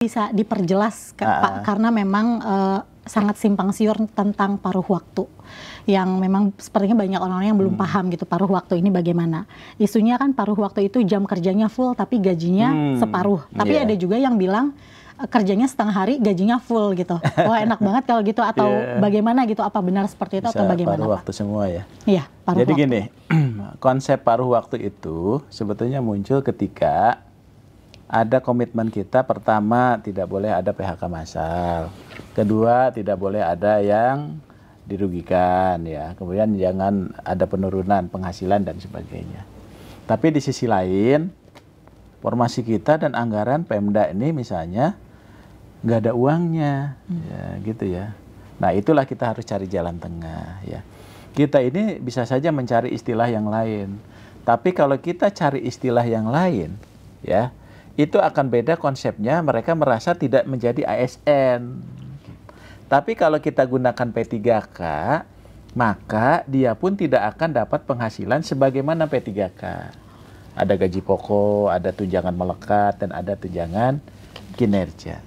Bisa diperjelas Pak, karena memang sangat simpang siur tentang paruh waktu. Yang memang sepertinya banyak orang-orang yang belum paham gitu paruh waktu ini bagaimana. Isunya kan paruh waktu itu jam kerjanya full tapi gajinya separuh. Tapi ada juga yang bilang kerjanya setengah hari gajinya full gitu. Wah enak banget kalau gitu, atau bagaimana gitu, apa benar seperti itu? Bisa atau bagaimana paruh Pak? Waktu semua ya? Iya, paruh Jadi waktu. Gini, konsep paruh waktu itu sebetulnya muncul ketika ada komitmen kita. Pertama, tidak boleh ada PHK massal. Kedua, tidak boleh ada yang dirugikan ya. Kemudian jangan ada penurunan penghasilan dan sebagainya. Tapi di sisi lain, formasi kita dan anggaran Pemda ini misalnya nggak ada uangnya, ya gitu ya. Nah itulah kita harus cari jalan tengah ya. Kita ini bisa saja mencari istilah yang lain. Tapi kalau kita cari istilah yang lain, ya itu akan beda konsepnya. Mereka merasa tidak menjadi ASN. Tapi kalau kita gunakan P3K, maka dia pun tidak akan dapat penghasilan sebagaimana P3K. Ada gaji pokok, ada tunjangan melekat, dan ada tunjangan kinerja.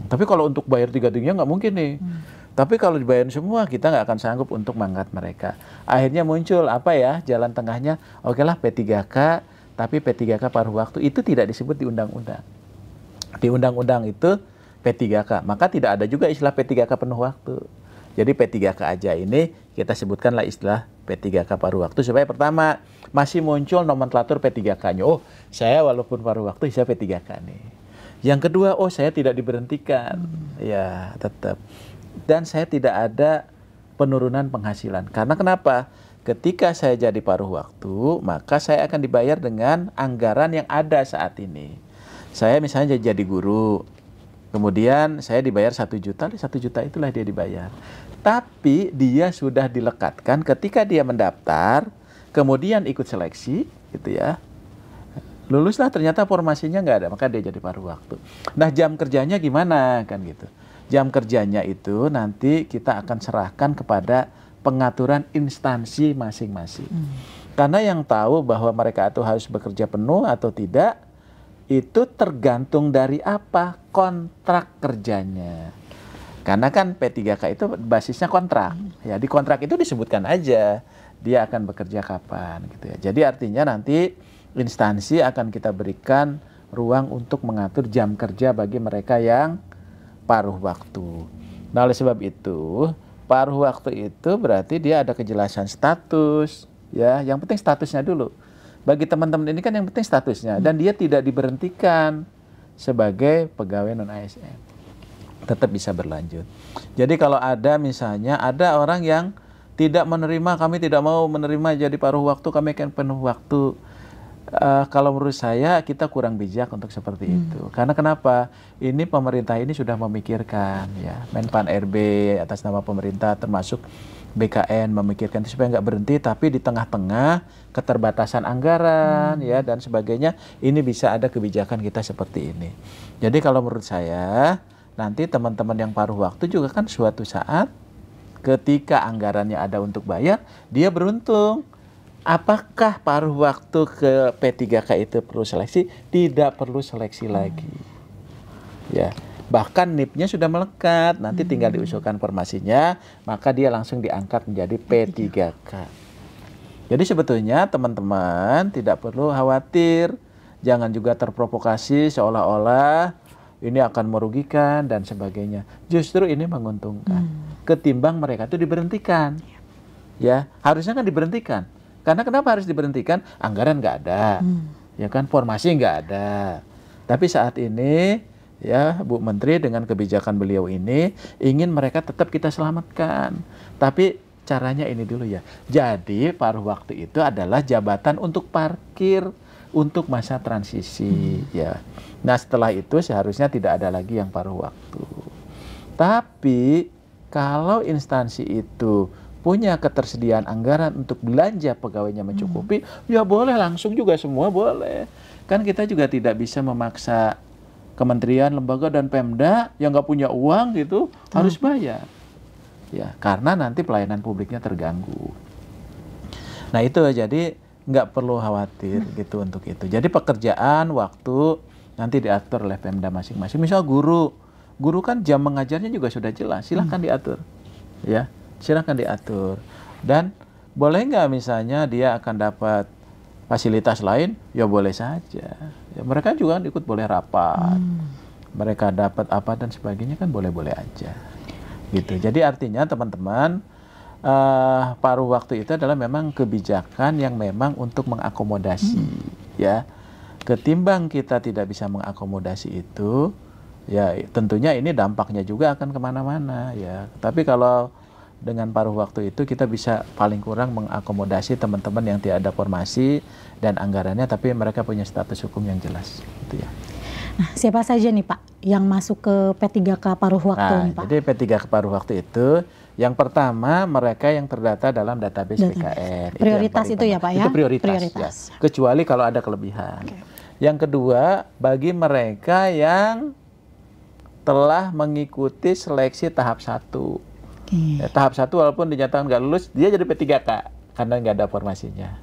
Tapi kalau untuk bayar tiga-tiganya nggak mungkin nih. Tapi kalau dibayar semua, kita nggak akan sanggup untuk mengangkat mereka. Akhirnya muncul apa ya, jalan tengahnya, oke lah P3K, tapi P3K paruh waktu itu tidak disebut di undang-undang. Di undang-undang itu P3K, maka tidak ada juga istilah P3K penuh waktu. Jadi P3K aja ini kita sebutkanlah istilah P3K paruh waktu, supaya pertama masih muncul nomenklatur P3K-nya. Oh, saya walaupun paruh waktu saya P3K nih. Yang kedua, oh saya tidak diberhentikan. Ya, tetap. Dan saya tidak ada penurunan penghasilan. Karena kenapa? Ketika saya jadi paruh waktu, maka saya akan dibayar dengan anggaran yang ada saat ini. Saya misalnya jadi guru, kemudian saya dibayar 1 juta, 1 juta itulah dia dibayar. Tapi dia sudah dilekatkan ketika dia mendaftar, kemudian ikut seleksi, gitu ya. Luluslah ternyata formasinya nggak ada, maka dia jadi paruh waktu. Nah jam kerjanya gimana kan gitu? Jam kerjanya itu nanti kita akan serahkan kepada pengaturan instansi masing-masing. Karena yang tahu bahwa mereka itu harus bekerja penuh atau tidak, itu tergantung dari apa? Kontrak kerjanya. Karena kan P3K itu basisnya kontrak. Ya, di kontrak itu disebutkan aja dia akan bekerja kapan gitu ya. Jadi artinya nanti instansi akan kita berikan ruang untuk mengatur jam kerja bagi mereka yang paruh waktu. Nah, oleh sebab itu, paruh waktu itu berarti dia ada kejelasan status, ya. Yang penting statusnya dulu. Bagi teman-teman ini kan yang penting statusnya, dan dia tidak diberhentikan sebagai pegawai non-ASN. Tetap bisa berlanjut. Jadi kalau ada misalnya ada orang yang tidak menerima, kami tidak mau menerima jadi paruh waktu, kami akan penuh waktu. Kalau menurut saya kita kurang bijak untuk seperti itu. Karena kenapa? Ini pemerintah ini sudah memikirkan ya, Menpan RB atas nama pemerintah termasuk BKN memikirkan itu supaya nggak berhenti, tapi di tengah-tengah keterbatasan anggaran ya dan sebagainya, ini bisa ada kebijakan kita seperti ini. Jadi kalau menurut saya nanti teman-teman yang paruh waktu juga kan suatu saat ketika anggarannya ada untuk bayar, dia beruntung. Apakah paruh waktu ke P3K itu perlu seleksi? Tidak perlu seleksi lagi. Ya, bahkan NIP-nya sudah melekat, nanti tinggal diusulkan formasinya, maka dia langsung diangkat menjadi P3K. Jadi sebetulnya teman-teman tidak perlu khawatir, jangan juga terprovokasi seolah-olah ini akan merugikan dan sebagainya. Justru ini menguntungkan. Ketimbang mereka itu diberhentikan. Ya, harusnya kan diberhentikan. Karena kenapa harus diberhentikan? Anggaran nggak ada, ya kan, formasi nggak ada. Tapi saat ini, ya Bu Menteri dengan kebijakan beliau ini ingin mereka tetap kita selamatkan. Tapi caranya ini dulu ya. Jadi paruh waktu itu adalah jabatan untuk parkir untuk masa transisi, ya. Nah setelah itu seharusnya tidak ada lagi yang paruh waktu. Tapi kalau instansi itu punya ketersediaan anggaran untuk belanja pegawainya mencukupi, ya boleh langsung juga semua boleh. Kan kita juga tidak bisa memaksa kementerian, lembaga, dan Pemda yang nggak punya uang gitu harus bayar. Ya, karena nanti pelayanan publiknya terganggu. Nah itu jadi nggak perlu khawatir gitu untuk itu. Jadi pekerjaan, waktu, nanti diatur oleh Pemda masing-masing. Misal guru kan jam mengajarnya juga sudah jelas, silahkan diatur, ya, silahkan diatur. Dan boleh nggak misalnya dia akan dapat fasilitas lain, ya boleh saja. Ya, mereka juga ikut boleh rapat, mereka dapat apa dan sebagainya kan boleh-boleh aja, gitu. Jadi artinya teman-teman, paruh waktu itu adalah memang kebijakan yang memang untuk mengakomodasi, ya. Ketimbang kita tidak bisa mengakomodasi itu, ya tentunya ini dampaknya juga akan kemana-mana, ya. Tapi kalau dengan paruh waktu itu kita bisa paling kurang mengakomodasi teman-teman yang tidak ada formasi dan anggarannya, tapi mereka punya status hukum yang jelas, gitu ya. Nah, siapa saja nih Pak yang masuk ke P3K paruh waktu nih Pak? Jadi P3K paruh waktu itu, yang pertama mereka yang terdata dalam database BKN. Prioritas itu ya Pak ya? Itu prioritas. Ya. Kecuali kalau ada kelebihan. Yang kedua, bagi mereka yang telah mengikuti seleksi tahap 1. Ya, tahap 1 walaupun dinyatakan nggak lulus, dia jadi P3K karena nggak ada formasinya.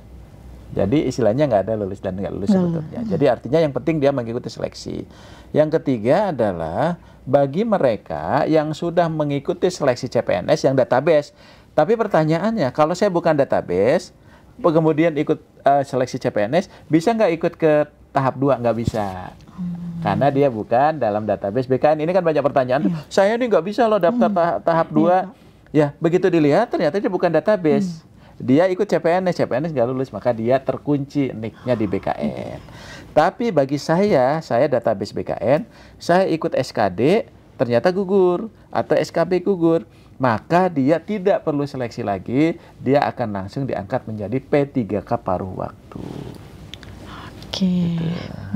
Jadi istilahnya nggak ada lulus dan nggak lulus sebetulnya. Jadi artinya yang penting dia mengikuti seleksi. Yang ketiga adalah bagi mereka yang sudah mengikuti seleksi CPNS yang database. Tapi pertanyaannya, kalau saya bukan database, kemudian ikut seleksi CPNS, bisa nggak ikut ke tahap 2? Nggak bisa. Karena dia bukan dalam database BKN. Ini kan banyak pertanyaan, saya ini nggak bisa loh daftar tahap 2. Ya, begitu dilihat ternyata dia bukan database. Dia ikut CPNS nggak lulus, maka dia terkunci nicknya di BKN. Tapi bagi saya database BKN, saya ikut SKD, ternyata gugur, atau SKB gugur, maka dia tidak perlu seleksi lagi, dia akan langsung diangkat menjadi P3K paruh waktu. Oke,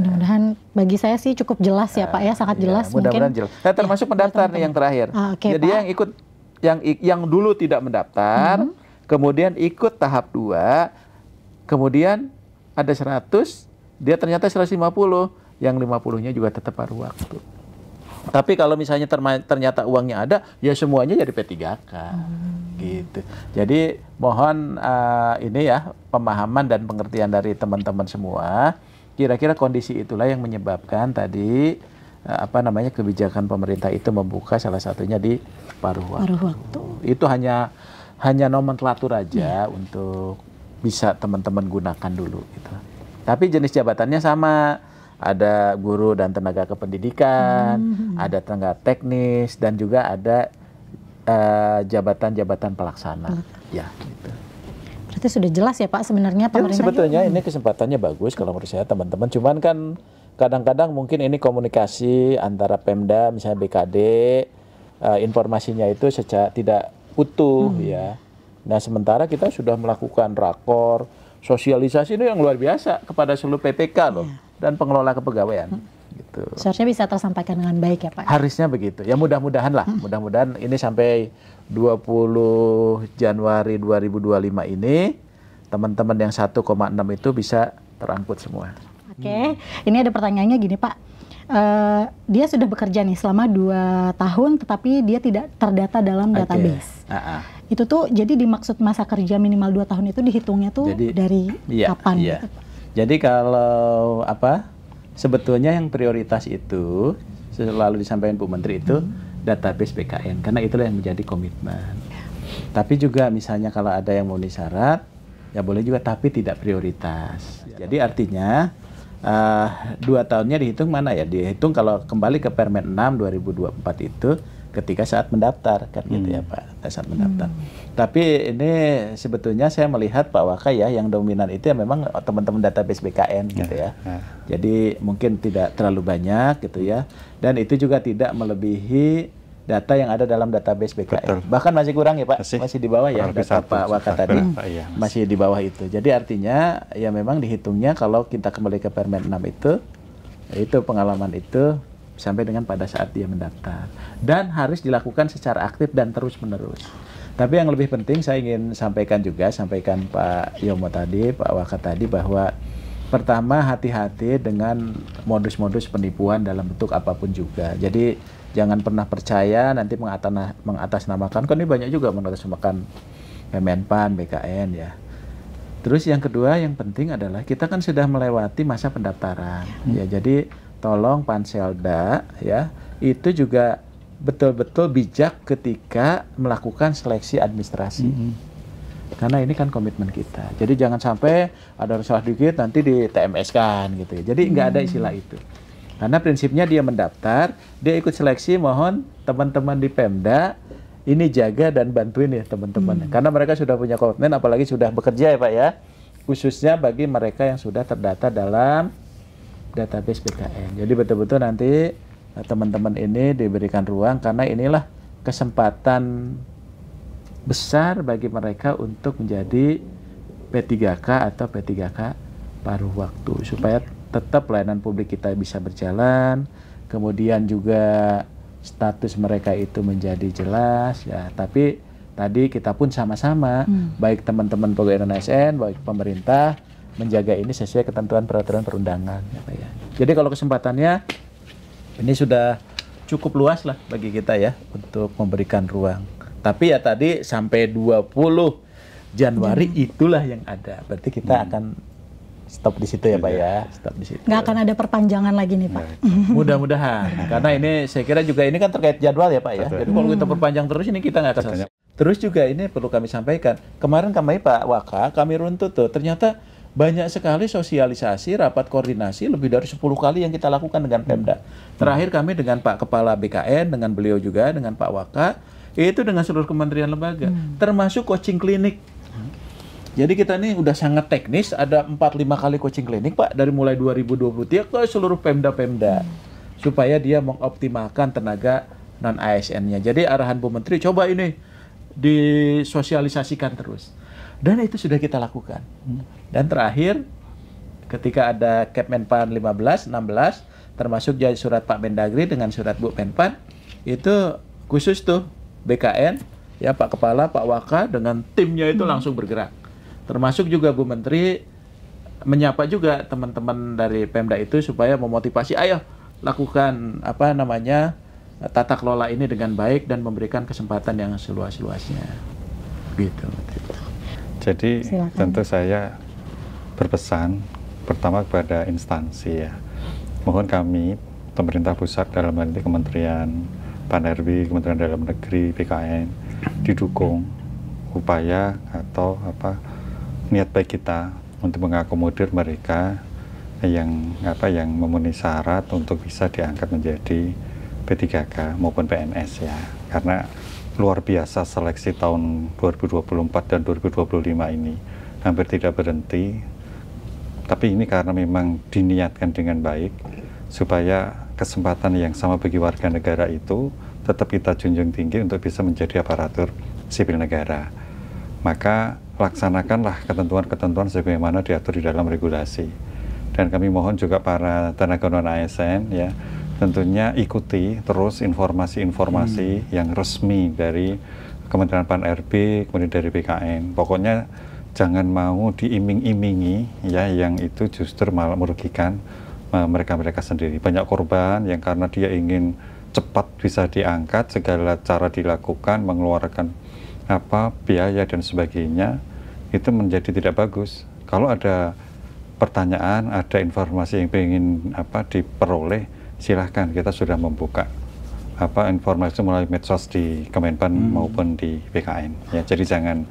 mudah-mudahan bagi saya sih cukup jelas ya Pak ya, sangat jelas. Mudah-mudahan jelas. Nah, termasuk pendaftar nih yang terakhir. Jadi yang ikut, yang dulu tidak mendaftar, kemudian ikut tahap 2, kemudian ada 100, dia ternyata 150, yang 50-nya juga tetap paruh waktu. Tapi kalau misalnya ternyata uangnya ada, ya semuanya jadi P3K. Gitu. Jadi mohon ini ya, pemahaman dan pengertian dari teman-teman semua. Kira-kira kondisi itulah yang menyebabkan tadi kebijakan pemerintah itu membuka salah satunya di paruh waktu. Itu hanya nomenklatur aja untuk bisa teman-teman gunakan dulu gitu. Tapi jenis jabatannya sama, ada guru dan tenaga kependidikan, ada tenaga teknis, dan juga ada jabatan-jabatan pelaksana. Ya, gitu. Berarti sudah jelas ya Pak sebenarnya pemerintah. Sebetulnya ini kesempatannya bagus kalau menurut saya teman-teman. Cuman kan kadang-kadang mungkin ini komunikasi antara Pemda, misalnya BKD, informasinya itu secara tidak utuh ya. Nah sementara kita sudah melakukan rakor, sosialisasi ini yang luar biasa kepada seluruh PPK loh, dan pengelola kepegawaian. Gitu. Seharusnya bisa tersampaikan dengan baik ya Pak. Harusnya begitu. Ya mudah-mudahan lah, mudah-mudahan ini sampai 20 Januari 2025 ini teman-teman yang 1,6 itu bisa terangkut semua. Oke, ini ada pertanyaannya gini Pak. Dia sudah bekerja nih selama 2 tahun tetapi dia tidak terdata dalam database. Itu tuh jadi dimaksud masa kerja minimal 2 tahun itu dihitungnya tuh dari kapan? Iya. Gitu, Pak? Jadi kalau sebetulnya yang prioritas itu selalu disampaikan Bu Menteri itu database BKN karena itulah yang menjadi komitmen. Tapi juga misalnya kalau ada yang memenuhi syarat ya boleh juga tapi tidak prioritas. Jadi artinya 2 tahunnya dihitung mana ya? Dihitung kalau kembali ke Permen 6 2024 itu ketika saat mendaftar kan gitu ya Pak, saat mendaftar. Tapi ini sebetulnya saya melihat Pak Waka ya yang dominan itu ya memang teman-teman database BKN gitu ya. Jadi mungkin tidak terlalu banyak gitu ya. Dan itu juga tidak melebihi data yang ada dalam database BKN. Betul. Bahkan masih kurang ya Pak, masih di bawah ya data Pak Waka tadi. Masih di bawah itu. Jadi artinya ya memang dihitungnya kalau kita kembali ke Permen 6 itu pengalaman itu sampai dengan pada saat dia mendaftar. Dan harus dilakukan secara aktif dan terus-menerus. Tapi yang lebih penting saya ingin sampaikan Pak Yomo tadi, Pak Waka tadi bahwa pertama hati-hati dengan modus-modus penipuan dalam bentuk apapun juga. Jadi jangan pernah percaya nanti mengatasnamakan, kan ini banyak juga mengatasnamakan Kemenpan, BKN ya. Terus yang kedua yang penting adalah kita kan sudah melewati masa pendaftaran. Ya, jadi tolong Panselda ya itu juga betul-betul bijak ketika melakukan seleksi administrasi. Karena ini kan komitmen kita. Jadi jangan sampai ada salah dikit nanti di TMS kan gitu. Jadi nggak ada istilah itu. Karena prinsipnya dia mendaftar, dia ikut seleksi, mohon teman-teman di Pemda ini jaga dan bantuin ya teman-teman. Karena mereka sudah punya komitmen, apalagi sudah bekerja ya Pak ya. Khususnya bagi mereka yang sudah terdata dalam database BKN. Jadi betul-betul nanti teman-teman ini diberikan ruang karena inilah kesempatan besar bagi mereka untuk menjadi P3K atau P3K paruh waktu supaya tetap pelayanan publik kita bisa berjalan, kemudian juga status mereka itu menjadi jelas ya. Tapi tadi kita pun sama-sama baik teman-teman pegawai ASN, baik pemerintah menjaga ini sesuai ketentuan peraturan perundangan ya Pak ya. Jadi kalau kesempatannya ini sudah cukup luas lah bagi kita ya untuk memberikan ruang. Tapi ya tadi sampai 20 Januari itulah yang ada. Berarti kita akan stop di situ ya Pak ya. Stop di situ. Nggak akan ada perpanjangan lagi nih Pak. Mudah-mudahan. Karena ini saya kira juga ini kan terkait jadwal ya Pak ya. Jadi kalau kita perpanjang terus ini kita nggak akan selesai. Terus juga ini perlu kami sampaikan. Kemarin kami Pak Waka, kami runtut tuh. Ternyata banyak sekali sosialisasi, rapat koordinasi lebih dari 10 kali yang kita lakukan dengan Pemda. Terakhir kami dengan Pak Kepala BKN, dengan beliau juga, dengan Pak Waka, itu dengan seluruh kementerian lembaga, termasuk coaching klinik. Jadi kita ini udah sangat teknis, ada 4-5 kali coaching klinik Pak, dari mulai 2023 ke seluruh Pemda-Pemda, supaya dia mengoptimalkan tenaga non-ASN-nya. Jadi arahan Bu Menteri, coba ini disosialisasikan terus. Dan itu sudah kita lakukan. Dan terakhir, ketika ada Kepmenpan 15, 16, termasuk jadi surat Pak Mendagri dengan surat Bu Menpan, itu khusus tuh BKN, ya Pak Kepala, Pak Waka dengan timnya itu langsung bergerak. Termasuk juga Bu Menteri menyapa juga teman-teman dari Pemda itu supaya memotivasi, ayo lakukan apa namanya tata kelola ini dengan baik dan memberikan kesempatan yang seluas-luasnya. Gitu. Jadi Silakan. tentu saya berpesan pertama kepada instansi ya. Mohon kami pemerintah pusat dalam hal ini Kementerian PAN-RB, Kementerian Dalam Negeri, BKN didukung upaya atau niat baik kita untuk mengakomodir mereka yang memenuhi syarat untuk bisa diangkat menjadi P3K maupun PNS ya. Karena luar biasa seleksi tahun 2024 dan 2025 ini hampir tidak berhenti. Tapi ini karena memang diniatkan dengan baik supaya kesempatan yang sama bagi warga negara itu tetap kita junjung tinggi untuk bisa menjadi aparatur sipil negara. Maka laksanakanlah ketentuan-ketentuan sebagaimana diatur di dalam regulasi. Dan kami mohon juga para tenaga non-ASN ya, tentunya ikuti terus informasi-informasi yang resmi dari Kementerian PAN-RB, kemudian dari BKN. Pokoknya jangan mau diiming-imingi ya, yang itu justru malah merugikan mereka-mereka sendiri. Banyak korban yang karena dia ingin cepat bisa diangkat, segala cara dilakukan, mengeluarkan biaya dan sebagainya, itu menjadi tidak bagus. Kalau ada pertanyaan, ada informasi yang ingin diperoleh, silahkan, kita sudah membuka informasi melalui medsos di Kemenpan maupun di BKN ya. Jadi jangan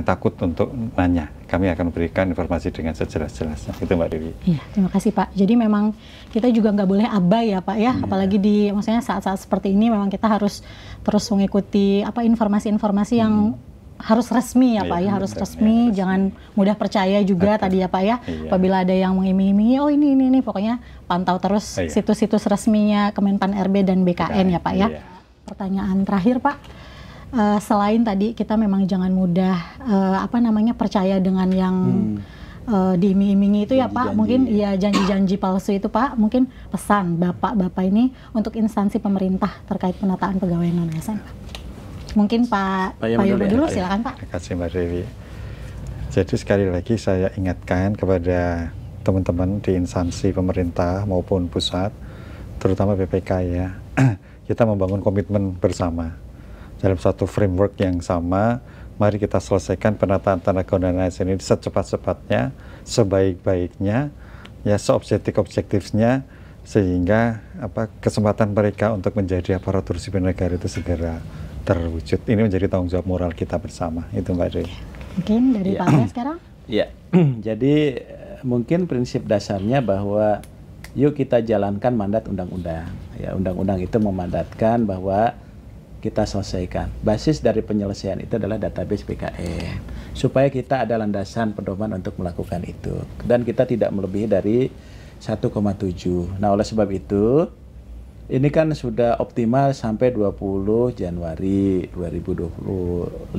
takut untuk nanya, kami akan berikan informasi dengan sejelas-jelasnya. Itu Mbak Dewi. Iya, terima kasih Pak. Jadi memang kita juga nggak boleh abai ya Pak ya, apalagi di maksudnya saat-saat seperti ini memang kita harus terus mengikuti informasi-informasi yang harus resmi ya Pak ya, harus resmi, jangan mudah percaya juga tadi ya Pak ya. Apabila ada yang mengiming-imingi, oh ini pokoknya pantau terus situs-situs resminya Kemenpan RB dan BKN ya Pak ya. Pertanyaan terakhir Pak, selain tadi kita memang jangan mudah percaya dengan yang diiming-imingi itu ya Pak, mungkin ya janji-janji palsu itu Pak, mungkin pesan Bapak ini untuk instansi pemerintah terkait penataan pegawai non-ASN. Mungkin Pak Yono dulu, silakan Pak. Terima kasih Mbak Dewi. Jadi sekali lagi saya ingatkan kepada teman-teman di instansi pemerintah maupun pusat, terutama BPK ya, kita membangun komitmen bersama dalam satu framework yang sama. Mari kita selesaikan penataan tenaga non-ASN ini secepat-cepatnya, sebaik-baiknya, ya seobjektif-objektifnya, sehingga kesempatan mereka untuk menjadi aparatur sipil negara itu segera terwujud. Ini menjadi tanggung jawab moral kita bersama. Itu Mbak Dwi. Mungkin dari Pak Arya sekarang? Ya, jadi mungkin prinsip dasarnya bahwa yuk kita jalankan mandat undang-undang. Ya, undang-undang itu memandatkan bahwa kita selesaikan. Basis dari penyelesaian itu adalah database BKN. Supaya kita ada landasan pedoman untuk melakukan itu. Dan kita tidak melebihi dari 1,7. Nah, oleh sebab itu, ini kan sudah optimal sampai 20 Januari 2025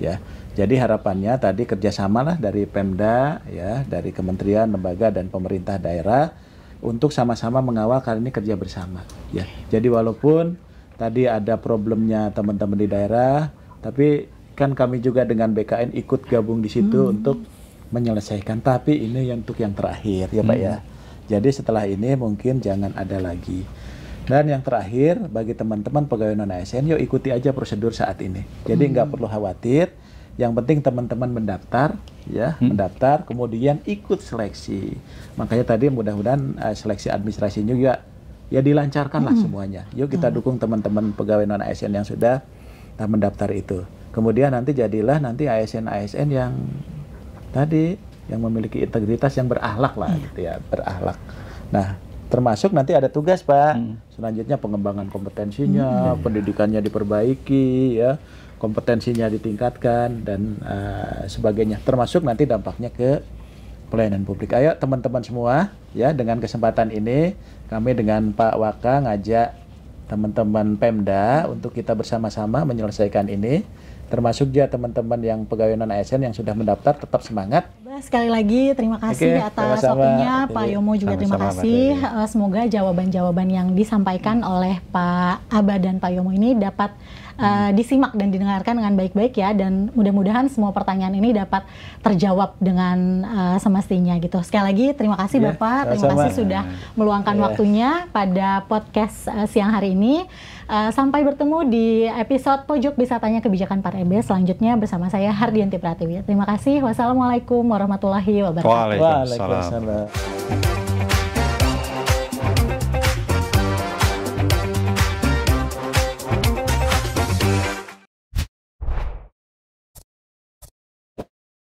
ya. Jadi harapannya tadi kerjasama lah dari Pemda ya, dari kementerian, lembaga dan pemerintah daerah untuk sama-sama mengawal karena ini kerja bersama ya. Jadi walaupun tadi ada problemnya teman-teman di daerah, tapi kan kami juga dengan BKN ikut gabung di situ untuk menyelesaikan. Tapi ini untuk yang terakhir ya Pak ya. Jadi setelah ini mungkin jangan ada lagi. Dan yang terakhir bagi teman-teman pegawai non-ASN, yuk ikuti aja prosedur saat ini. Jadi nggak perlu khawatir. Yang penting teman-teman mendaftar, ya, mendaftar, kemudian ikut seleksi. Makanya tadi mudah-mudahan seleksi administrasinya juga ya dilancarkan lah semuanya. Yuk kita dukung teman-teman pegawai non-ASN yang sudah mendaftar itu. Kemudian nanti jadilah nanti ASN-ASN yang tadi yang memiliki integritas yang berakhlak lah, gitu ya, berakhlak. Nah, termasuk nanti ada tugas Pak. Selanjutnya pengembangan kompetensinya, pendidikannya diperbaiki, ya, kompetensinya ditingkatkan dan sebagainya. Termasuk nanti dampaknya ke pelayanan publik. Ayo teman-teman semua, ya, dengan kesempatan ini kami dengan Pak Waka ngajak teman-teman Pemda untuk kita bersama-sama menyelesaikan ini. Termasuk juga teman-teman yang pegawai non-ASN yang sudah mendaftar, tetap semangat. Sekali lagi terima kasih atas waktunya Pak Yomo, juga terima kasih. Semoga jawaban-jawaban yang disampaikan oleh Pak Aba dan Pak Yomo ini dapat disimak dan didengarkan dengan baik-baik ya, dan mudah-mudahan semua pertanyaan ini dapat terjawab dengan semestinya gitu. Sekali lagi terima kasih Bapak, terima kasih sudah meluangkan waktunya pada podcast siang hari ini. Sampai bertemu di episode Pojok Bisa Tanya Kebijakan Pak RB selanjutnya bersama saya Hardianti Pratiwi. Terima kasih. Wassalamualaikum warahmatullahi wabarakatuh. Waalaikumsalam.